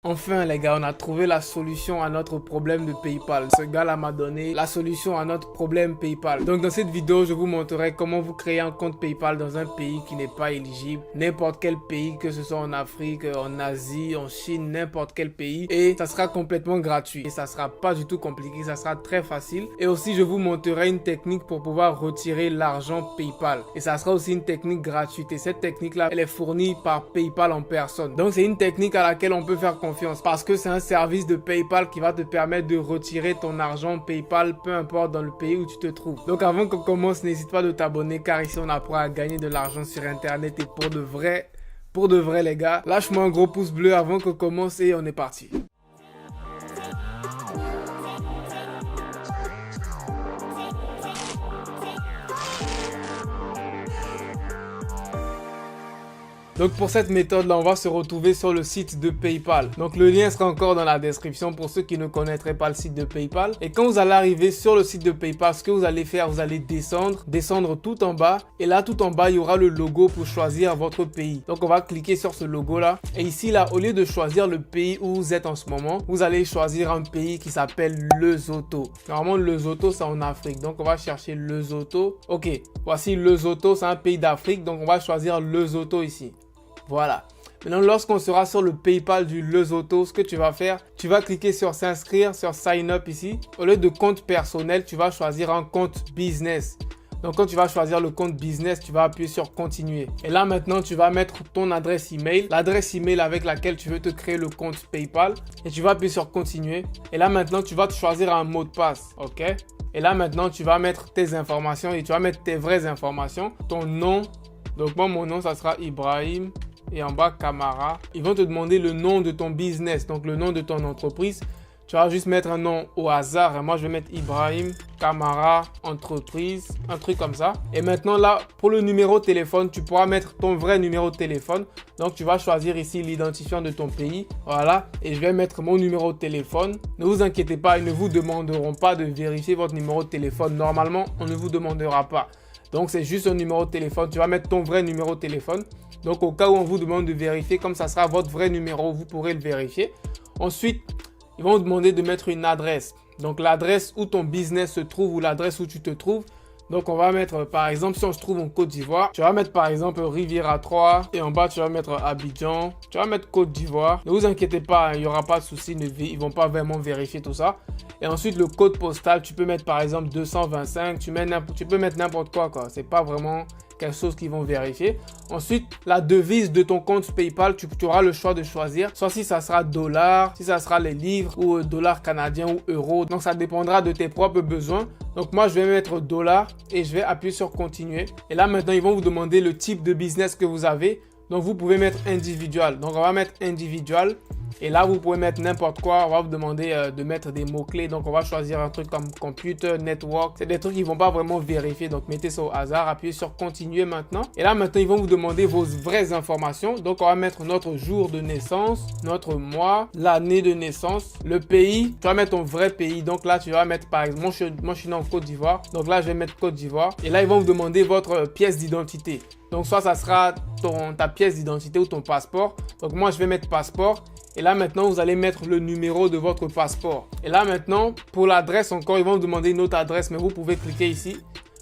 Enfin les gars, on a trouvé la solution à notre problème de PayPal. Ce gars-là m'a donné la solution à notre problème PayPal. Donc dans cette vidéo, je vous montrerai comment vous créer un compte PayPal dans un pays qui n'est pas éligible. N'importe quel pays, que ce soit en Afrique, en Asie, en Chine, n'importe quel pays. Et ça sera complètement gratuit. Et ça sera pas du tout compliqué, ça sera très facile. Et aussi, je vous montrerai une technique pour pouvoir retirer l'argent PayPal. Et ça sera aussi une technique gratuite. Et cette technique-là, elle est fournie par PayPal en personne. Donc c'est une technique à laquelle on peut faire confiance. Parce que c'est un service de PayPal qui va te permettre de retirer ton argent PayPal, peu importe dans le pays où tu te trouves. Donc avant qu'on commence, n'hésite pas de t'abonner car ici on apprend à gagner de l'argent sur internet et pour de vrai les gars. Lâche-moi un gros pouce bleu avant qu'on commence et on est parti. Donc pour cette méthode là, on va se retrouver sur le site de PayPal. Donc le lien sera encore dans la description pour ceux qui ne connaîtraient pas le site de PayPal. Et quand vous allez arriver sur le site de PayPal, ce que vous allez faire, vous allez descendre tout en bas. Et là tout en bas, il y aura le logo pour choisir votre pays. Donc on va cliquer sur ce logo là. Et ici là, au lieu de choisir le pays où vous êtes en ce moment, vous allez choisir un pays qui s'appelle Lesotho. Normalement Lesotho c'est en Afrique. Donc on va chercher Lesotho. Ok, voici Lesotho, c'est un pays d'Afrique. Donc on va choisir Lesotho ici. Voilà. Maintenant, lorsqu'on sera sur le PayPal du Lesotho, ce que tu vas faire, tu vas cliquer sur s'inscrire, sur sign up ici. Au lieu de compte personnel, tu vas choisir un compte business. Donc, quand tu vas choisir le compte business, tu vas appuyer sur continuer. Et là, maintenant, tu vas mettre ton adresse email, l'adresse email avec laquelle tu veux te créer le compte PayPal. Et tu vas appuyer sur continuer. Et là, maintenant, tu vas te choisir un mot de passe. OK? Et là, maintenant, tu vas mettre tes informations et tu vas mettre tes vraies informations. Ton nom. Donc, moi, mon nom, ça sera Ibrahim. Et en bas, Camara. Ils vont te demander le nom de ton business, donc le nom de ton entreprise. Tu vas juste mettre un nom au hasard. Et moi, je vais mettre Ibrahim Camara entreprise, un truc comme ça. Et maintenant, là, pour le numéro de téléphone, tu pourras mettre ton vrai numéro de téléphone. Donc, tu vas choisir ici l'identifiant de ton pays. Voilà. Et je vais mettre mon numéro de téléphone. Ne vous inquiétez pas, ils ne vous demanderont pas de vérifier votre numéro de téléphone. Normalement, on ne vous demandera pas. Donc, c'est juste un numéro de téléphone. Tu vas mettre ton vrai numéro de téléphone. Donc, au cas où on vous demande de vérifier, comme ça sera votre vrai numéro, vous pourrez le vérifier. Ensuite, ils vont vous demander de mettre une adresse. Donc, l'adresse où ton business se trouve ou l'adresse où tu te trouves. Donc, on va mettre, par exemple, si on se trouve en Côte d'Ivoire, tu vas mettre, par exemple, Riviera 3. Et en bas, tu vas mettre Abidjan. Tu vas mettre Côte d'Ivoire. Ne vous inquiétez pas, il n'y aura pas de souci. Ils ne vont pas vraiment vérifier tout ça. Et ensuite, le code postal, tu peux mettre, par exemple, 225. Tu peux mettre n'importe quoi. C'est pas vraiment quelque chose qu'ils vont vérifier. Ensuite, la devise de ton compte PayPal, tu auras le choix de choisir. Soit si ça sera dollar, si ça sera les livres ou dollars canadiens ou euros. Donc, ça dépendra de tes propres besoins. Donc, moi, je vais mettre dollar et je vais appuyer sur continuer. Et là, maintenant, ils vont vous demander le type de business que vous avez. Donc, vous pouvez mettre individual. Donc, on va mettre individual. Et là, vous pouvez mettre n'importe quoi. On va vous demander de mettre des mots-clés. Donc, on va choisir un truc comme computer, network. C'est des trucs qu'ils ne vont pas vraiment vérifier. Donc, mettez ça au hasard. Appuyez sur continuer maintenant. Et là, maintenant, ils vont vous demander vos vraies informations. Donc, on va mettre notre jour de naissance, notre mois, l'année de naissance, le pays. Tu vas mettre ton vrai pays. Donc, là, tu vas mettre, par exemple, moi, je suis né en Côte d'Ivoire. Donc, là, je vais mettre Côte d'Ivoire. Et là, ils vont vous demander votre pièce d'identité. Donc, soit ça sera ta pièce d'identité ou ton passeport. Donc, moi, je vais mettre passeport. Et là, maintenant, vous allez mettre le numéro de votre passeport. Et là, maintenant, pour l'adresse encore, ils vont vous demander une autre adresse, mais vous pouvez cliquer ici.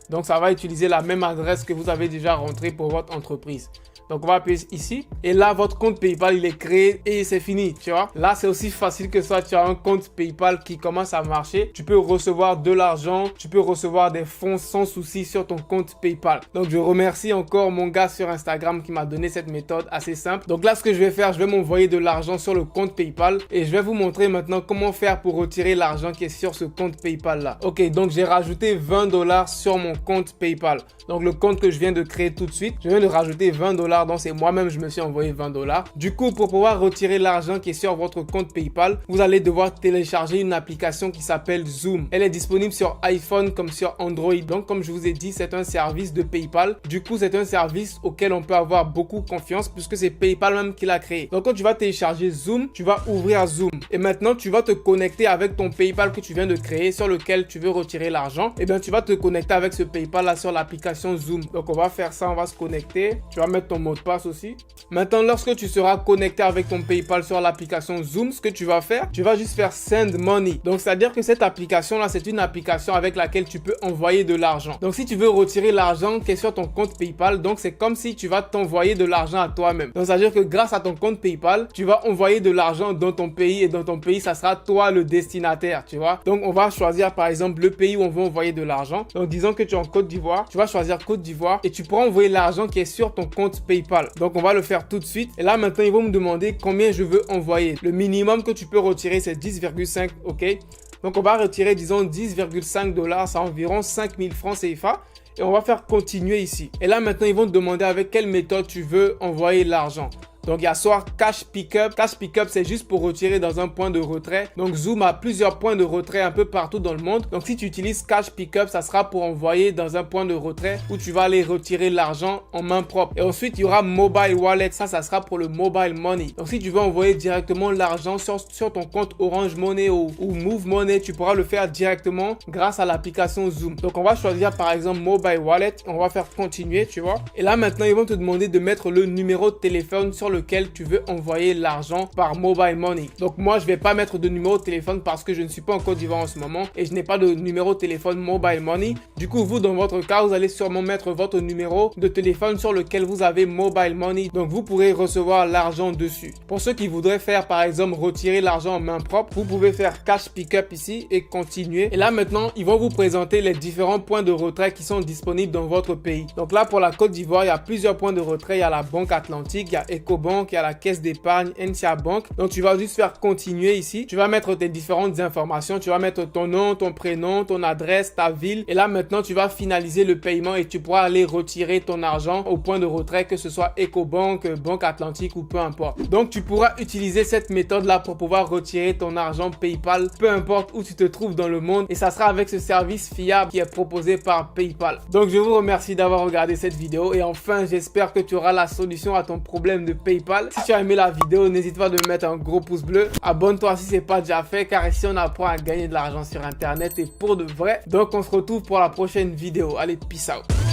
Donc, ça va utiliser la même adresse que vous avez déjà rentrée pour votre entreprise. Donc, on va appuyer ici. Et là, votre compte PayPal, il est créé et c'est fini, tu vois. Là, c'est aussi facile que ça. Tu as un compte PayPal qui commence à marcher. Tu peux recevoir de l'argent. Tu peux recevoir des fonds sans souci sur ton compte PayPal. Donc, je remercie encore mon gars sur Instagram qui m'a donné cette méthode assez simple. Donc là, ce que je vais faire, je vais m'envoyer de l'argent sur le compte PayPal. Et je vais vous montrer maintenant comment faire pour retirer l'argent qui est sur ce compte PayPal là. Ok, donc j'ai rajouté 20 $ sur mon compte PayPal. Donc, le compte que je viens de créer tout de suite, je viens de rajouter 20 $. Donc, c'est moi-même, je me suis envoyé 20 $. Du coup, pour pouvoir retirer l'argent qui est sur votre compte PayPal, vous allez devoir télécharger une application qui s'appelle Zoom. Elle est disponible sur iPhone comme sur Android. Donc, comme je vous ai dit, c'est un service de PayPal. Du coup, c'est un service auquel on peut avoir beaucoup confiance puisque c'est PayPal même qui l'a créé. Donc, quand tu vas télécharger Zoom, tu vas ouvrir Zoom. Et maintenant, tu vas te connecter avec ton PayPal que tu viens de créer sur lequel tu veux retirer l'argent. Et bien, tu vas te connecter avec ce PayPal là sur l'application Zoom. Donc, on va faire ça, on va se connecter. Tu vas mettre ton mot de passe aussi. Maintenant, lorsque tu seras connecté avec ton PayPal sur l'application Zoom, ce que tu vas faire, tu vas juste faire Send Money. Donc, c'est-à-dire que cette application-là, c'est une application avec laquelle tu peux envoyer de l'argent. Donc, si tu veux retirer l'argent qui est sur ton compte PayPal, donc c'est comme si tu vas t'envoyer de l'argent à toi-même. Donc, c'est-à-dire que grâce à ton compte PayPal, tu vas envoyer de l'argent dans ton pays et dans ton pays, ça sera toi le destinataire, tu vois. Donc, on va choisir par exemple le pays où on veut envoyer de l'argent. Donc, disons que tu es en Côte d'Ivoire, tu vas choisir Côte d'Ivoire et tu pourras envoyer l'argent qui est sur ton compte PayPal. Donc, on va le faire tout de suite. Et là, maintenant, ils vont me demander combien je veux envoyer. Le minimum que tu peux retirer, c'est 10,5, ok. Donc, on va retirer, disons, 10,5 $, c'est environ 5000 francs CFA. Et on va faire continuer ici. Et là, maintenant, ils vont te demander avec quelle méthode tu veux envoyer l'argent. Donc, il y a soit Cash Pickup. Cash Pickup, c'est juste pour retirer dans un point de retrait. Donc, Zoom a plusieurs points de retrait un peu partout dans le monde. Donc, si tu utilises Cash Pickup, ça sera pour envoyer dans un point de retrait où tu vas aller retirer l'argent en main propre. Et ensuite, il y aura Mobile Wallet. Ça sera pour le Mobile Money. Donc, si tu veux envoyer directement l'argent sur ton compte Orange Money ou Move Money, tu pourras le faire directement grâce à l'application Zoom. Donc, on va choisir par exemple Mobile Wallet. On va faire continuer, tu vois. Et là, maintenant, ils vont te demander de mettre le numéro de téléphone sur lequel tu veux envoyer l'argent par Mobile Money. Donc moi, je vais pas mettre de numéro de téléphone parce que je ne suis pas en Côte d'Ivoire en ce moment et je n'ai pas de numéro de téléphone Mobile Money. Du coup, vous, dans votre cas, vous allez sûrement mettre votre numéro de téléphone sur lequel vous avez Mobile Money. Donc, vous pourrez recevoir l'argent dessus. Pour ceux qui voudraient faire, par exemple, retirer l'argent en main propre, vous pouvez faire Cash Pickup ici et continuer. Et là, maintenant, ils vont vous présenter les différents points de retrait qui sont disponibles dans votre pays. Donc là, pour la Côte d'Ivoire, il y a plusieurs points de retrait. Il y a la Banque Atlantique, il y a Ecobank, il y a la caisse d'épargne NCA Bank. Donc tu vas juste faire continuer ici. Tu vas mettre tes différentes informations. Tu vas mettre ton nom, ton prénom, ton adresse, ta ville. Et là maintenant tu vas finaliser le paiement et tu pourras aller retirer ton argent au point de retrait, que ce soit Ecobank, Banque Atlantique ou peu importe. Donc tu pourras utiliser cette méthode là pour pouvoir retirer ton argent PayPal, peu importe où tu te trouves dans le monde. Et ça sera avec ce service fiable qui est proposé par PayPal. Donc je vous remercie d'avoir regardé cette vidéo et enfin j'espère que tu auras la solution à ton problème de PayPal. Si tu as aimé la vidéo, n'hésite pas de me mettre un gros pouce bleu. Abonne-toi si ce n'est pas déjà fait, car ici on apprend à gagner de l'argent sur internet et pour de vrai. Donc on se retrouve pour la prochaine vidéo. Allez, peace out.